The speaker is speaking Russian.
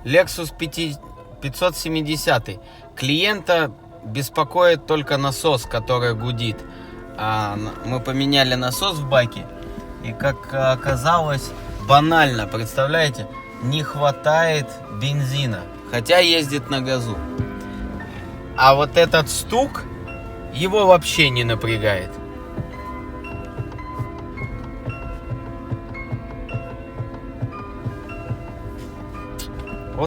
Lexus 570. Клиента беспокоит только насос, который гудит. Мы поменяли насос в баке, и как оказалось, банально, представляете, не хватает бензина, хотя ездит на газу. А вот этот стук его вообще не напрягает.